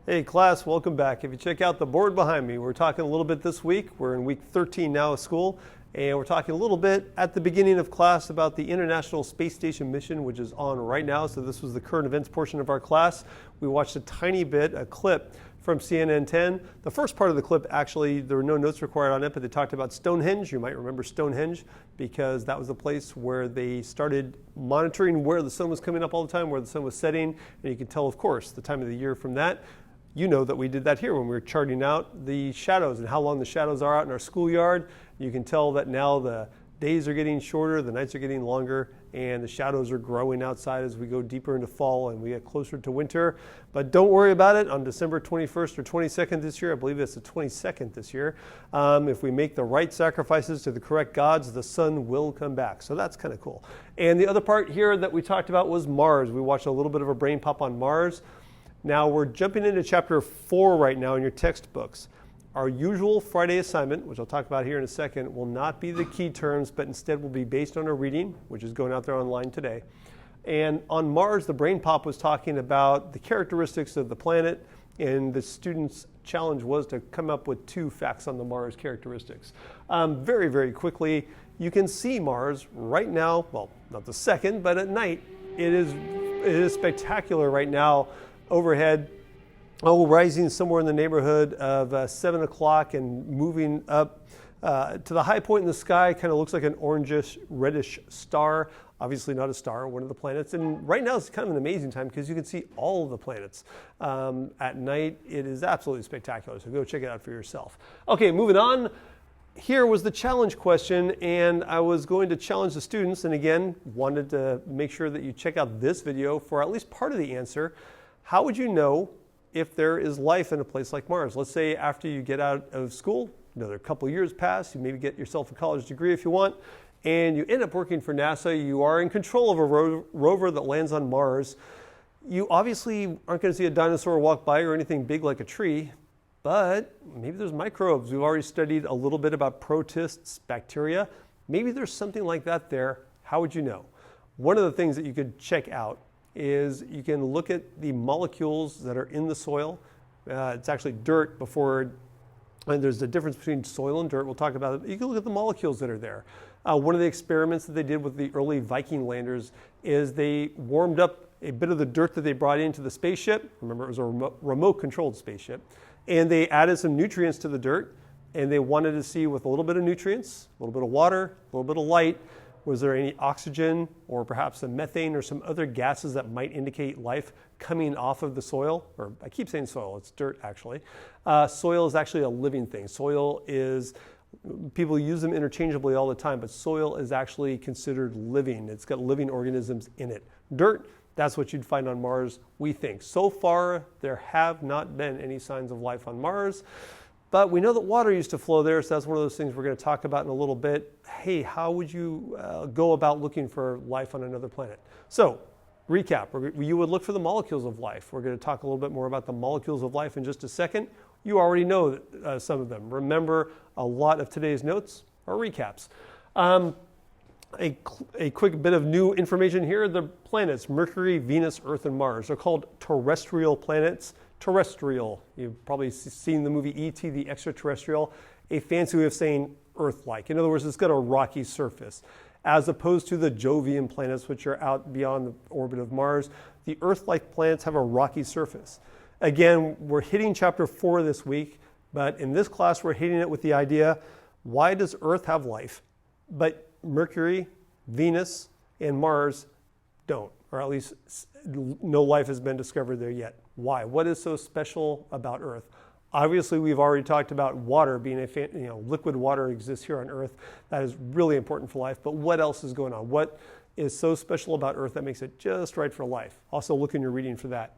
Hey class, welcome back. If you check out the board behind me, we're talking a little bit this week. We're in week 13 now of school, and we're talking a little bit at the beginning of class about the International Space Station mission, which is on right now. So this was the current events portion of our class. We watched a tiny bit, a clip from CNN 10. The first part of the clip, actually, there were no notes required on it, but they talked about Stonehenge. You might remember Stonehenge because that was the place where they started monitoring where the sun was coming up all the time, where the sun was setting, and you can tell, of course, the time of the year from that. You know that we did that here when we were charting out the shadows and how long the shadows are out in our schoolyard. You can tell that now the days are getting shorter, the nights are getting longer, and the shadows are growing outside as we go deeper into fall and we get closer to winter. But don't worry about it. On December 21st or 22nd this year, I believe it's the 22nd this year, if we make the right sacrifices to the correct gods, the sun will come back. So that's kind of cool. And the other part here that we talked about was Mars. We watched a little bit of a brain pop on Mars. Now we're jumping into chapter 4 right now in your textbooks. Our usual Friday assignment, which I'll talk about here in a second, will not be the key terms, but instead will be based on a reading, which is going out there online today. And on Mars, the brain pop was talking about the characteristics of the planet, and the students' challenge was to come up with 2 facts on the Mars characteristics. Very, very quickly, you can see Mars right now, well, not the second, but at night. It is spectacular right now. Overhead, rising somewhere in the neighborhood of 7 o'clock and moving up to the high point in the sky. Kind of looks like an orangish, reddish star. Obviously not a star, one of the planets. And right now it's kind of an amazing time because you can see all of the planets. At night, it is absolutely spectacular. So go check it out for yourself. Okay, moving on. Here was the challenge question, and I was going to challenge the students, and again, wanted to make sure that you check out this video for at least part of the answer. How would you know if there is life in a place like Mars? Let's say after you get out of school, another couple years pass, you maybe get yourself a college degree if you want, and you end up working for NASA. You are in control of a rover that lands on Mars. You obviously aren't going to see a dinosaur walk by or anything big like a tree, but maybe there's microbes. We've already studied a little bit about protists, bacteria. Maybe there's something like that there. How would you know? One of the things that you could check out is you can look at the molecules that are in the soil. It's actually dirt before, and there's a difference between soil and dirt. We'll talk about it. You can look at the molecules that are there. One of the experiments that they did with the early Viking landers is they warmed up a bit of the dirt that they brought into the spaceship. Remember, it was a remote-controlled spaceship. And they added some nutrients to the dirt, and they wanted to see with a little bit of nutrients, a little bit of water, a little bit of light, was there any oxygen or perhaps some methane or some other gases that might indicate life coming off of the soil? Or I keep saying soil, it's dirt actually. Soil is actually a living thing. Soil is, people use them interchangeably all the time, but soil is actually considered living. It's got living organisms in it. Dirt, that's what you'd find on Mars, we think. So far, there have not been any signs of life on Mars. But we know that water used to flow there, so that's one of those things we're going to talk about in a little bit. Hey, how would you go about looking for life on another planet? So, recap, you would look for the molecules of life. We're going to talk a little bit more about the molecules of life in just a second. You already know some of them. Remember, a lot of today's notes are recaps. A quick bit of new information here. The planets, Mercury, Venus, Earth, and Mars, are called terrestrial planets. Terrestrial. You've probably seen the movie E.T. the Extraterrestrial, a fancy way of saying Earth-like. In other words, it's got a rocky surface. As opposed to the Jovian planets, which are out beyond the orbit of Mars, the Earth-like planets have a rocky surface. Again, we're hitting chapter 4 this week, but in this class we're hitting it with the idea, why does Earth have life, but Mercury, Venus, and Mars don't, or at least no life has been discovered there yet. Why? What is so special about Earth? Obviously, we've already talked about water being liquid water exists here on Earth. That is really important for life. But what else is going on? What is so special about Earth that makes it just right for life? Also, look in your reading for that.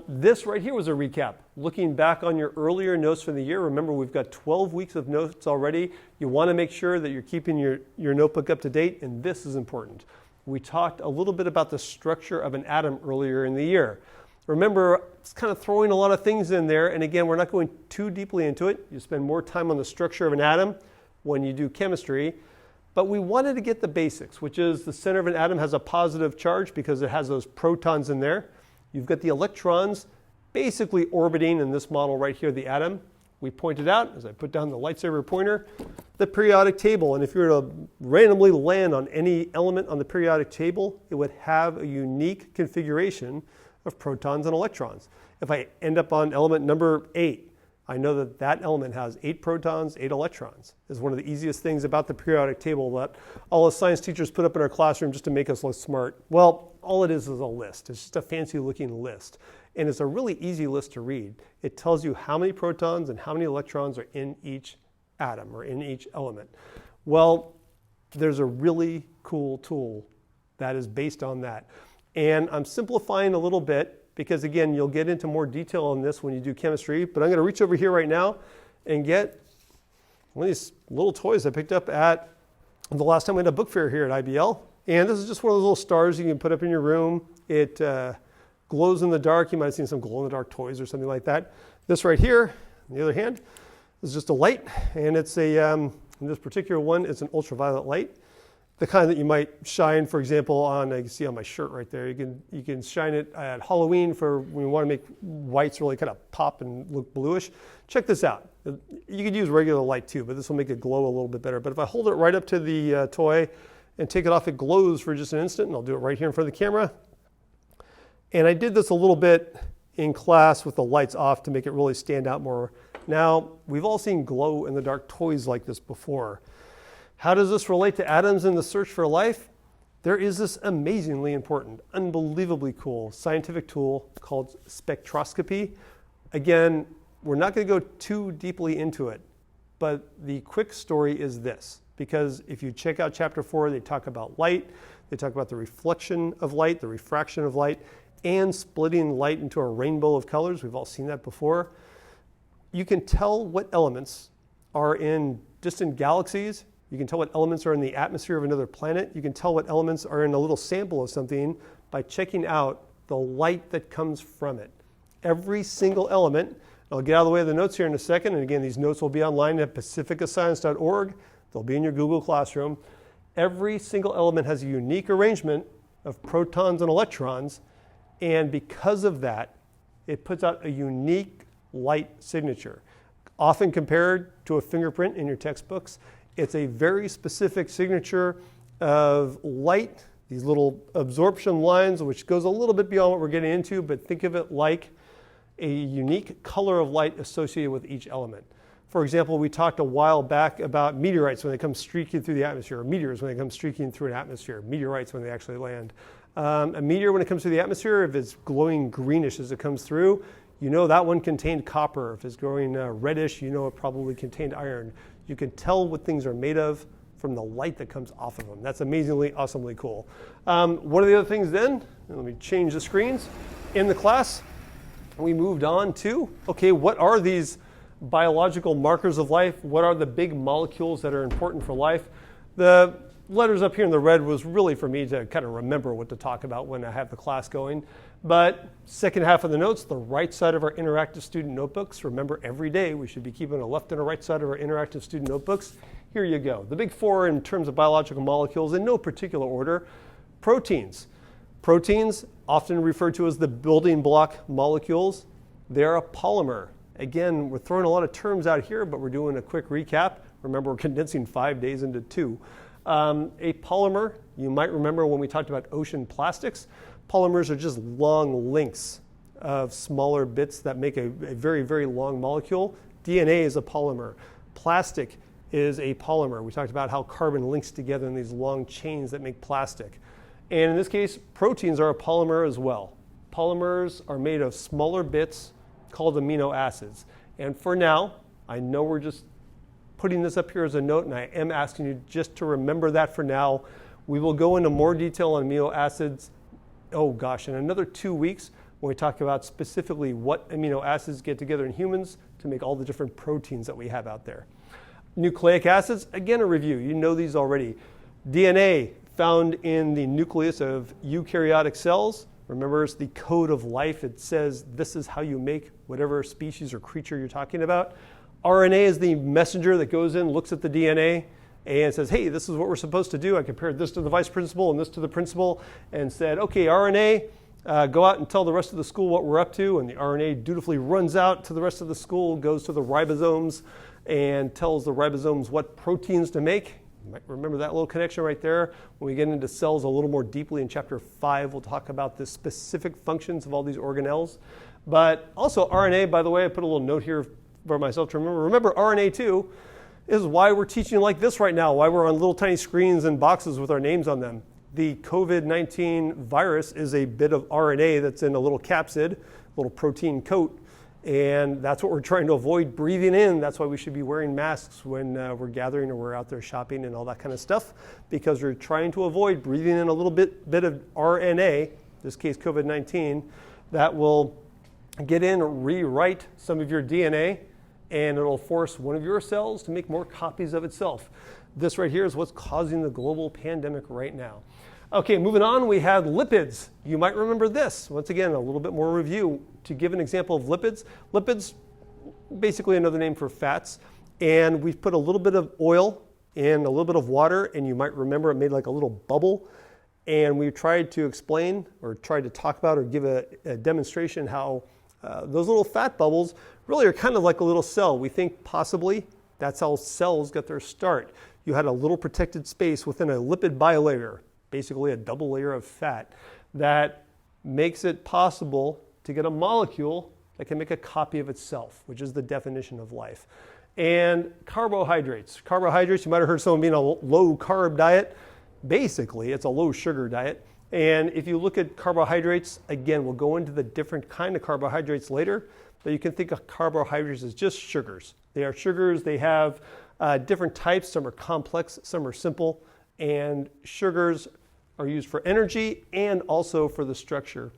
This right here was a recap. Looking back on your earlier notes from the year, remember we've got 12 weeks of notes already. You want to make sure that you're keeping your notebook up to date, and this is important. We talked a little bit about the structure of an atom earlier in the year. Remember, it's kind of throwing a lot of things in there, and again, we're not going too deeply into it. You spend more time on the structure of an atom when you do chemistry, but we wanted to get the basics, which is the center of an atom has a positive charge because it has those protons in there. You've got the electrons basically orbiting in this model right here, the atom. We pointed out, as I put down the lightsaber pointer, the periodic table. And if you were to randomly land on any element on the periodic table, it would have a unique configuration of protons and electrons. If I end up on element number 8, I know that that element has 8 protons, 8 electrons. It's one of the easiest things about the periodic table that all the science teachers put up in our classroom just to make us look smart. Well, all it is a list. It's just a fancy looking list. And it's a really easy list to read. It tells you how many protons and how many electrons are in each atom or in each element. Well, there's a really cool tool that is based on that. And I'm simplifying a little bit because, again, you'll get into more detail on this when you do chemistry. But I'm going to reach over here right now and get one of these little toys I picked up at the last time we had a book fair here at IBL. And this is just one of those little stars you can put up in your room. It glows in the dark. You might have seen some glow-in-the-dark toys or something like that. This right here, on the other hand, is just a light. And it's in this particular one, it's an ultraviolet light. The kind that you might shine, for example, on, you can see on my shirt right there. You can shine it at Halloween for when you want to make whites really kind of pop and look bluish. Check this out. You could use regular light too, but this will make it glow a little bit better. But if I hold it right up to the toy and take it off, it glows for just an instant, and I'll do it right here in front of the camera. And I did this a little bit in class with the lights off to make it really stand out more. Now, we've all seen glow-in-the-dark toys like this before. How does this relate to atoms in the search for life? There is this amazingly important, unbelievably cool scientific tool called spectroscopy. Again, we're not going to go too deeply into it, but the quick story is this. Because if you check out chapter 4, they talk about light, they talk about the reflection of light, the refraction of light, and splitting light into a rainbow of colors. We've all seen that before. You can tell what elements are in distant galaxies. You can tell what elements are in the atmosphere of another planet. You can tell what elements are in a little sample of something by checking out the light that comes from it. Every single element, I'll get out of the way of the notes here in a second, and again, these notes will be online at pacificascience.org. They'll be in your Google Classroom. Every single element has a unique arrangement of protons and electrons, and because of that, it puts out a unique light signature. Often compared to a fingerprint in your textbooks, it's a very specific signature of light, these little absorption lines, which goes a little bit beyond what we're getting into, but think of it like a unique color of light associated with each element. For example, we talked a while back about meteorites when they come streaking through the atmosphere, or meteors when they come streaking through an atmosphere, meteorites when they actually land. A meteor, when it comes through the atmosphere, if it's glowing greenish as it comes through, you know that one contained copper. If it's glowing reddish, you know it probably contained iron. You can tell what things are made of from the light that comes off of them. That's amazingly, awesomely cool. One of the other things then, let me change the screens. In the class, we moved on to, okay, what are these biological markers of life? What are the big molecules that are important for life? The letters up here in the red was really for me to kind of remember what to talk about when I have the class going. But second half of the notes, the right side of our interactive student notebooks. Remember, every day we should be keeping a left and a right side of our interactive student notebooks. Here you go. The big four in terms of biological molecules in no particular order. Proteins. Proteins, often referred to as the building block molecules. They're a polymer. Again, we're throwing a lot of terms out here, but we're doing a quick recap. Remember, we're condensing 5 days into 2. A polymer, you might remember when we talked about ocean plastics. Polymers are just long links of smaller bits that make a very, very long molecule. DNA is a polymer. Plastic is a polymer. We talked about how carbon links together in these long chains that make plastic. And in this case, proteins are a polymer as well. Polymers are made of smaller bits called amino acids. And for now, I know we're just putting this up here as a note, and I am asking you just to remember that for now. We will go into more detail on amino acids, in another 2 weeks when we talk about specifically what amino acids get together in humans to make all the different proteins that we have out there. Nucleic acids, again, a review. You know these already. DNA, found in the nucleus of eukaryotic cells. Remember, it's the code of life. It says this is how you make whatever species or creature you're talking about. RNA is the messenger that goes in, looks at the DNA, and says, hey, this is what we're supposed to do. I compared this to the vice principal and this to the principal and said, okay, RNA, go out and tell the rest of the school what we're up to, and the RNA dutifully runs out to the rest of the school, goes to the ribosomes, and tells the ribosomes what proteins to make. You might remember that little connection right there. When we get into cells a little more deeply in chapter 5, we'll talk about the specific functions of all these organelles. But also RNA, by the way, I put a little note here for myself to remember. Remember, RNA too is why we're teaching like this right now, why we're on little tiny screens and boxes with our names on them. The COVID-19 virus is a bit of RNA that's in a little capsid, a little protein coat, and that's what we're trying to avoid breathing in. That's why we should be wearing masks when we're gathering or we're out there shopping and all that kind of stuff, because we're trying to avoid breathing in a little bit of RNA, in this case COVID-19, that will get in, rewrite some of your DNA, and it'll force one of your cells to make more copies of itself. This right here is what's causing the global pandemic right now. Okay, moving on, we have lipids. You might remember this. Once again, a little bit more review. To give an example of lipids, lipids, basically another name for fats, and we've put a little bit of oil in a little bit of water, and you might remember it made like a little bubble, and we tried to explain or tried to talk about or give a demonstration how those little fat bubbles really are kind of like a little cell. We think possibly that's how cells get their start. You had a little protected space within a lipid bilayer, basically a double layer of fat, that makes it possible to get a molecule that can make a copy of itself, which is the definition of life. And carbohydrates. Carbohydrates, you might have heard someone being a low carb diet. Basically, it's a low sugar diet. And if you look at carbohydrates, again, we'll go into the different kind of carbohydrates later, but you can think of carbohydrates as just sugars. They are sugars. They have different types. Some are complex, some are simple. And sugars are used for energy and also for the structure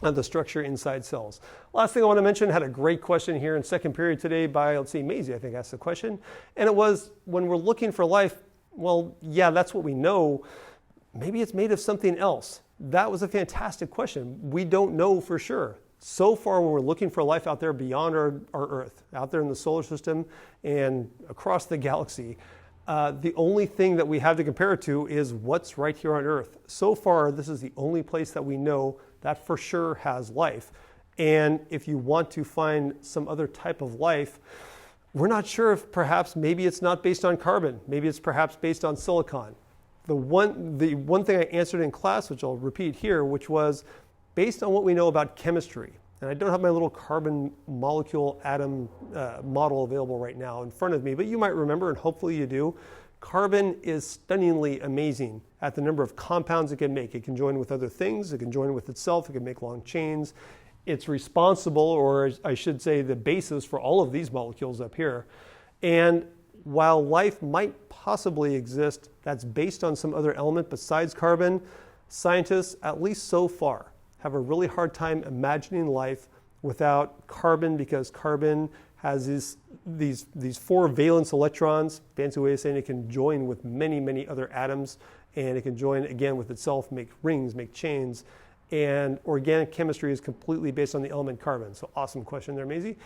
inside cells. Last thing I want to mention, had a great question here in second period today by, let's see, Maisie, I think asked the question. And it was, when we're looking for life, well, yeah, that's what we know. Maybe it's made of something else. That was a fantastic question. We don't know for sure. So far, when we're looking for life out there beyond our Earth, out there in the solar system and across the galaxy, the only thing that we have to compare it to is what's right here on Earth. So far, this is the only place that we know that for sure has life. And if you want to find some other type of life, we're not sure if perhaps maybe it's not based on carbon. Maybe it's perhaps based on silicon. The one thing I answered in class, which I'll repeat here, which was based on what we know about chemistry. And I don't have my little carbon molecule atom model available right now in front of me, but you might remember, and hopefully you do, carbon is stunningly amazing at the number of compounds it can make. It can join with other things, it can join with itself, it can make long chains. It's responsible, or I should say the basis for all of these molecules up here. And while life might possibly exist that's based on some other element besides carbon, scientists, at least so far, have a really hard time imagining life without carbon, because carbon has these 4 valence electrons. Fancy way of saying it can join with many, many other atoms, and it can join again with itself, make rings, make chains. And organic chemistry is completely based on the element carbon. So awesome question there, Maisie.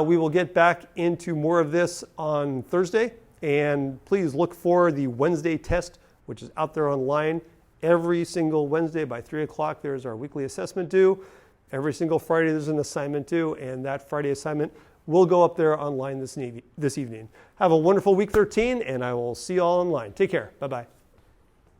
We will get back into more of this on Thursday, and please look for the Wednesday test, which is out there online. Every single Wednesday by 3 o'clock, there's our weekly assessment due. Every single Friday, there's an assignment due, and that Friday assignment will go up there online this evening. Have a wonderful week 13, and I will see you all online. Take care. Bye-bye.